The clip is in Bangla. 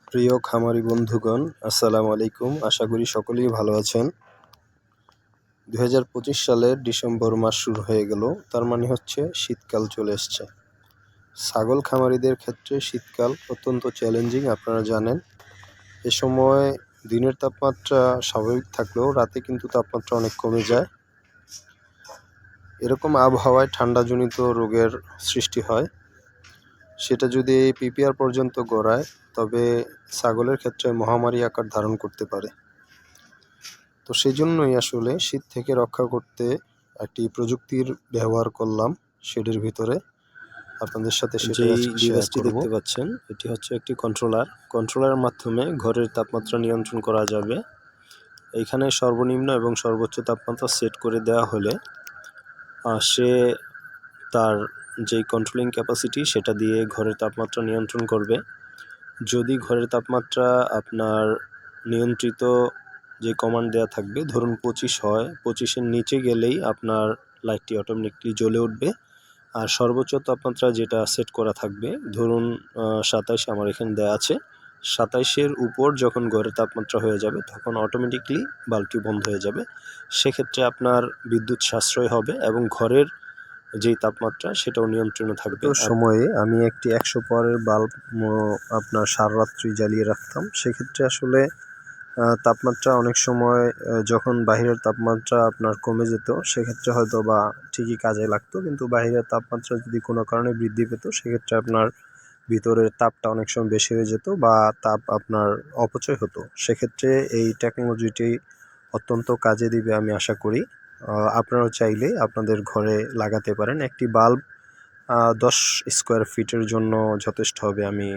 প্রিয় খামারি বন্ধুগণ, আসসালামু আলাইকুম। আশা করি সকলেই ভালো আছেন। 2025 সালের ডিসেম্বর মাস শুরু হয়ে গেল, তার মানে হচ্ছে শীতকাল চলে এসছে। ছাগল খামারিদের ক্ষেত্রে শীতকাল অত্যন্ত চ্যালেঞ্জিং, আপনারা জানেন। এ সময় দিনের তাপমাত্রা স্বাভাবিক থাকলেও রাতে কিন্তু তাপমাত্রা অনেক কমে যায়। এরকম আবহাওয়ায় ঠান্ডাজনিত রোগের সৃষ্টি হয়। সেটা যদি পিপিআর পর্যন্ত গড়ায় তবে ছাগলের ক্ষেত্রে মহামারী আকার ধারণ করতে পারে। তো সেই জন্যই আসলে শীত থেকে রক্ষা করতে একটি প্রযুক্তির ব্যবহার করলাম শেডের ভিতরে। আপনাদের সাথে যেই ডিভাইসটি দেখতে পাচ্ছেন, এটি হচ্ছে একটি কন্ট্রোলারের মাধ্যমে ঘরের তাপমাত্রা নিয়ন্ত্রণ করা যাবে। এইখানে সর্বনিম্ন এবং সর্বোচ্চ তাপমাত্রা সেট করে দেওয়া হলে সে তার যেই কন্ট্রোলিং ক্যাপাসিটি সেটা দিয়ে ঘরের তাপমাত্রা নিয়ন্ত্রণ করবে। যদি ঘরের তাপমাত্রা আপনার নিয়ন্ত্রিত যে কমান্ড দেওয়া থাকবে, ধরুন 25 হয়, 25-এর নিচে গেলেই আপনার লাইটটি অটোমেটিকলি জ্বলে উঠবে। আর সর্বোচ্চ তাপমাত্রা যেটা সেট করা থাকবে, ধরুন 27 আমার এখানে দেওয়া আছে, 27-এর উপর যখন ঘরের তাপমাত্রা হয়ে যাবে তখন অটোমেটিকলি বাল্বটি বন্ধ হয়ে যাবে। সেক্ষেত্রে আপনার বিদ্যুৎ সাশ্রয় হবে এবং ঘরের যেই তাপমাত্রা সেটাও নিয়ন্ত্রণে থাকবে। সময়ে আমি একটি 100 পাওয়ারের বাল্ব আপনার সারারাত্রি জ্বালিয়ে রাখতাম। সেক্ষেত্রে আসলে তাপমাত্রা অনেক সময় যখন বাহিরের তাপমাত্রা আপনার কমে যেত, সেক্ষেত্রে হয়তো বা ঠিকই কাজে লাগতো, কিন্তু বাহিরের তাপমাত্রা যদি কোনো কারণে বৃদ্ধি পেত সেক্ষেত্রে আপনার ভিতরের তাপটা অনেক সময় বেশি হয়ে যেত বা তাপ আপনার অপচয় হতো। সেক্ষেত্রে এই টেকনোলজিটি অত্যন্ত কাজে দিবে আমি আশা করি। আপনারাও চাইলে আপনাদের ঘরে লাগাতে পারেন। একটি বাল্ব 10 স্কোয়ার ফিটের জন্য যথেষ্ট হবে আমি